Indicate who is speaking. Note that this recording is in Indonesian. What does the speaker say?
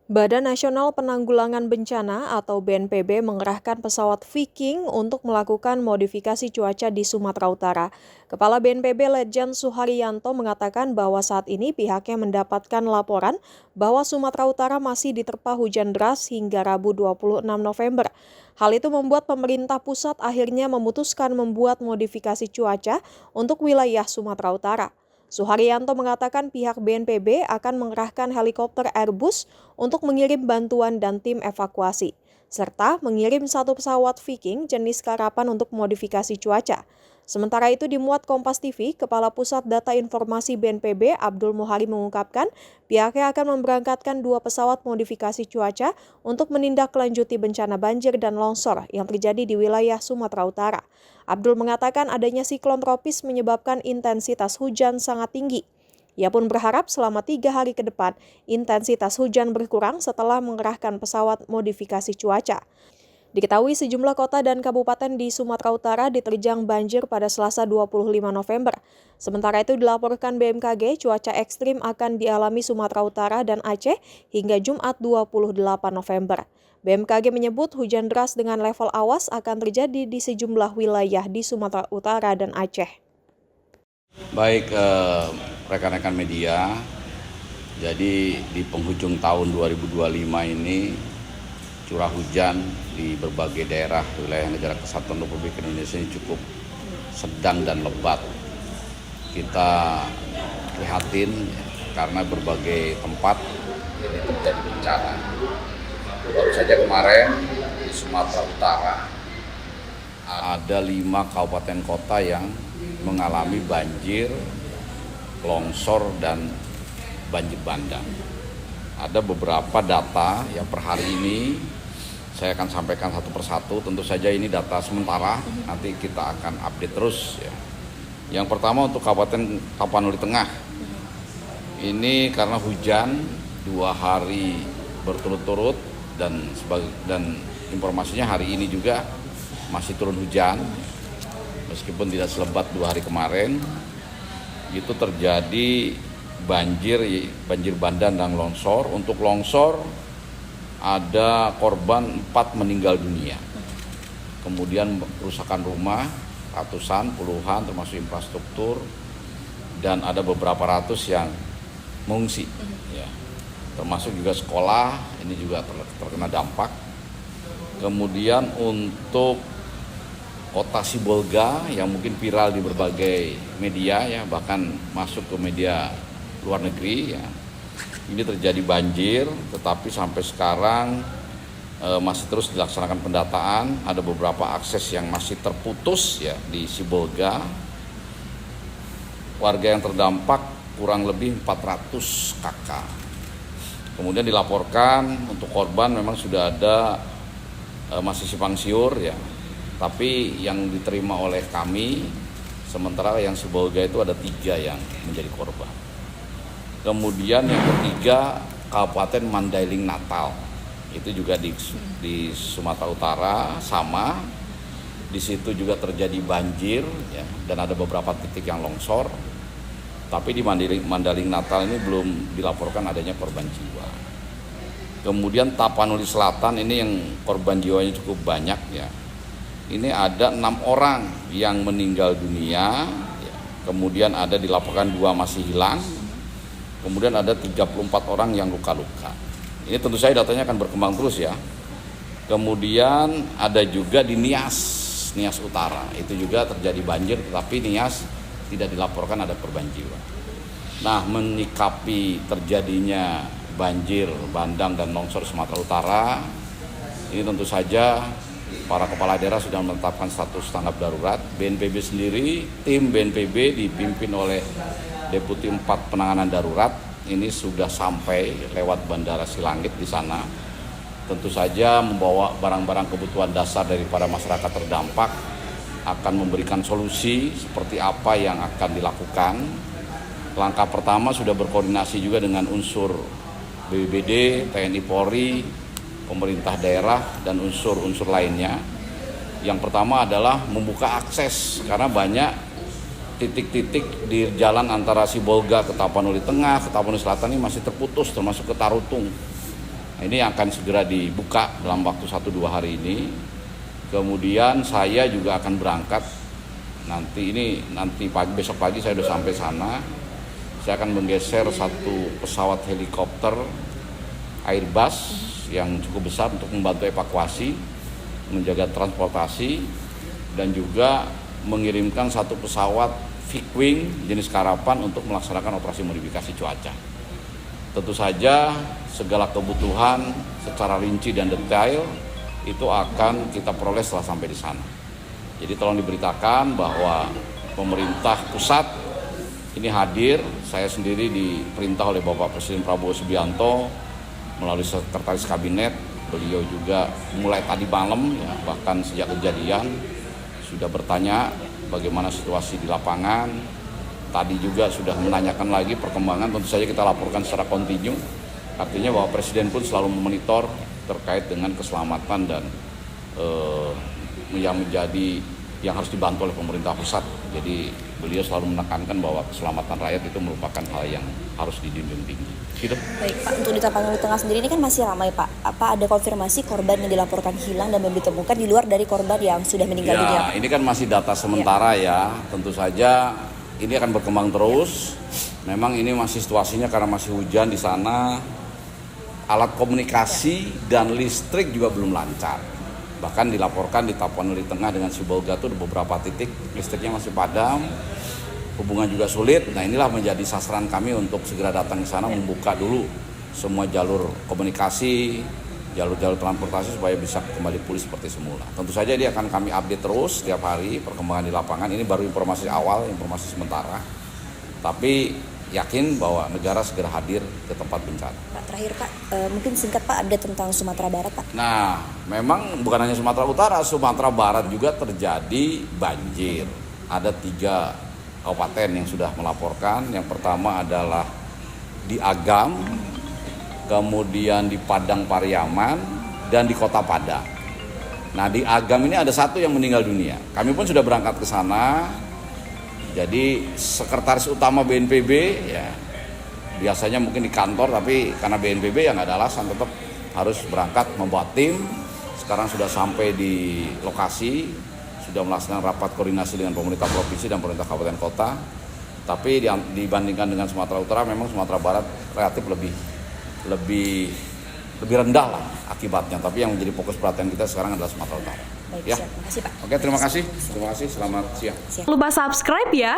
Speaker 1: Badan Nasional Penanggulangan Bencana atau BNPB mengerahkan pesawat Viking untuk melakukan modifikasi cuaca di Sumatera Utara. Kepala BNPB Letjen Suharyanto mengatakan bahwa saat ini pihaknya mendapatkan laporan bahwa Sumatera Utara masih diterpa hujan deras hingga Rabu 26 November. Hal itu membuat pemerintah pusat akhirnya memutuskan membuat modifikasi cuaca untuk wilayah Sumatera Utara. Suharyanto mengatakan pihak BNPB akan mengerahkan helikopter Airbus untuk mengirim bantuan dan tim evakuasi, serta mengirim satu pesawat Viking jenis karapan untuk modifikasi cuaca. Sementara itu dimuat Kompas TV, Kepala Pusat Data Informasi BNPB Abdul Muhari mengungkapkan pihaknya akan memberangkatkan 2 pesawat modifikasi cuaca untuk menindaklanjuti bencana banjir dan longsor yang terjadi di wilayah Sumatera Utara. Abdul mengatakan adanya siklon tropis menyebabkan intensitas hujan sangat tinggi. Ia pun berharap selama 3 hari ke depan, intensitas hujan berkurang setelah mengerahkan pesawat modifikasi cuaca. Diketahui sejumlah kota dan kabupaten di Sumatera Utara diterjang banjir pada Selasa 25 November. Sementara itu dilaporkan BMKG cuaca ekstrim akan dialami Sumatera Utara dan Aceh hingga Jumat 28 November. BMKG menyebut hujan deras dengan level awas akan terjadi di sejumlah wilayah di Sumatera Utara dan Aceh.
Speaker 2: Baik rekan-rekan media, jadi di penghujung tahun 2025 ini curah hujan di berbagai daerah wilayah negara Kesatuan Republik Indonesia ini cukup sedang dan lebat. Kita prihatin karena berbagai tempat ini terjadi bencana. Baru saja kemarin di Sumatera Utara ada 5 kabupaten kota yang mengalami banjir, longsor, dan banjir bandang. Ada beberapa data yang per hari ini saya akan sampaikan satu persatu. Tentu saja ini data sementara, nanti kita akan update terus ya. Yang pertama untuk Kabupaten Tapanuli Tengah. Ini karena hujan 2 hari berturut-turut dan informasinya hari ini juga masih turun hujan. Meskipun tidak selebat 2 hari kemarin, itu terjadi banjir bandang dan longsor. Untuk longsor ada korban 4 meninggal dunia. Kemudian kerusakan rumah ratusan, puluhan termasuk infrastruktur, dan ada beberapa ratus yang mengungsi. Ya. Termasuk juga sekolah, ini juga terkena dampak. Kemudian untuk Kota Sibolga yang mungkin viral di berbagai media ya, bahkan masuk ke media luar negeri ya. Ini terjadi banjir, tetapi sampai sekarang masih terus dilaksanakan pendataan. Ada beberapa akses yang masih terputus ya di Sibolga. Warga yang terdampak kurang lebih 400 kakak. Kemudian dilaporkan untuk korban memang sudah ada masih simpang siur ya. Tapi yang diterima oleh kami, sementara yang Sibolga itu ada 3 yang menjadi korban. Kemudian yang ketiga Kabupaten Mandailing Natal, itu juga di Sumatera Utara sama. Di situ juga terjadi banjir ya, dan ada beberapa titik yang longsor. Tapi di Mandailing Natal ini belum dilaporkan adanya korban jiwa. Kemudian Tapanuli Selatan ini yang korban jiwanya cukup banyak ya. Ini ada 6 orang yang meninggal dunia, ya. Kemudian ada dilaporkan 2 masih hilang, kemudian ada 34 orang yang luka-luka. Ini tentu saja datanya akan berkembang terus ya. Kemudian ada juga di Nias Utara, itu juga terjadi banjir, tetapi Nias tidak dilaporkan ada korban jiwa. Nah, menyikapi terjadinya banjir, bandang, dan longsor Sumatera Utara, ini tentu saja para kepala daerah sudah menetapkan status tanggap darurat. BNPB sendiri, tim BNPB dipimpin oleh Deputi 4 Penanganan Darurat, ini sudah sampai lewat Bandara Silangit di sana. Tentu saja membawa barang-barang kebutuhan dasar daripada masyarakat terdampak, akan memberikan solusi seperti apa yang akan dilakukan. Langkah pertama sudah berkoordinasi juga dengan unsur BPBD, TNI Polri, pemerintah daerah, dan unsur-unsur lainnya. Yang pertama adalah membuka akses, karena banyak titik-titik di jalan antara Sibolga ke Tapanuli Tengah, ke Tapanuli Selatan ini masih terputus, termasuk ke Tarutung. Ini akan segera dibuka dalam waktu 1-2 hari ini. Kemudian saya juga akan berangkat besok pagi saya sudah sampai sana. Saya akan menggeser satu pesawat helikopter Airbus yang cukup besar untuk membantu evakuasi, menjaga transportasi, dan juga mengirimkan satu pesawat Vicwing jenis Karavan untuk melaksanakan operasi modifikasi cuaca. Tentu saja segala kebutuhan secara rinci dan detail itu akan kita peroleh setelah sampai di sana. Jadi tolong diberitakan bahwa pemerintah pusat ini hadir. Saya sendiri diperintah oleh Bapak Presiden Prabowo Subianto melalui Sekretaris Kabinet. Beliau juga mulai tadi malam, ya, bahkan sejak kejadian sudah bertanya bagaimana situasi di lapangan. Tadi juga sudah menanyakan lagi perkembangan, tentu saja kita laporkan secara kontinu. Artinya bahwa Presiden pun selalu memonitor terkait dengan keselamatan dan yang harus dibantu oleh pemerintah pusat. Jadi beliau selalu menekankan bahwa keselamatan rakyat itu merupakan hal yang harus dijunjung tinggi. Gitu.
Speaker 3: Baik Pak, untuk di Tapanuli Tengah sendiri ini kan masih ramai Pak. Apa ada konfirmasi korban yang dilaporkan hilang dan belum ditemukan di luar dari korban yang sudah meninggal dunia?
Speaker 2: Ya, ini kan masih data sementara ya. Tentu saja ini akan berkembang terus. Memang ini masih situasinya karena masih hujan di sana. Alat komunikasi dan listrik juga belum lancar. Bahkan dilaporkan di Tapanuli Tengah dengan Sibolga itu ada beberapa titik listriknya masih padam. Hubungan juga sulit. Nah, inilah menjadi sasaran kami untuk segera datang ke sana, membuka dulu semua jalur komunikasi, jalur-jalur transportasi supaya bisa kembali pulih seperti semula. Tentu saja dia akan kami update terus setiap hari perkembangan di lapangan. Ini baru informasi awal, informasi sementara. Tapi yakin bahwa negara segera hadir ke tempat bencana.
Speaker 3: Pak, terakhir Pak, mungkin singkat Pak, ada tentang Sumatera Barat Pak.
Speaker 2: Nah, memang bukan hanya Sumatera Utara, Sumatera Barat juga terjadi banjir. Ada 3 kabupaten yang sudah melaporkan. Yang pertama adalah di Agam, kemudian di Padang Pariaman, dan di Kota Padang. Nah, di Agam ini ada 1 yang meninggal dunia. Kami pun sudah berangkat ke sana. Jadi sekretaris utama BNPB ya biasanya mungkin di kantor, tapi karena BNPB ya nggak ada alasan, tetap harus berangkat membawa tim. Sekarang sudah sampai di lokasi, sudah melaksanakan rapat koordinasi dengan pemerintah provinsi dan pemerintah kabupaten kota. Tapi dibandingkan dengan Sumatera Utara, memang Sumatera Barat relatif lebih rendah lah akibatnya. Tapi yang menjadi fokus perhatian kita sekarang adalah Sumatera Utara.
Speaker 3: Baik,
Speaker 2: Ya.
Speaker 3: siap. Terima kasih Pak.
Speaker 2: Oke, terima kasih. Terima kasih. Selamat siang.
Speaker 4: Lupa subscribe ya.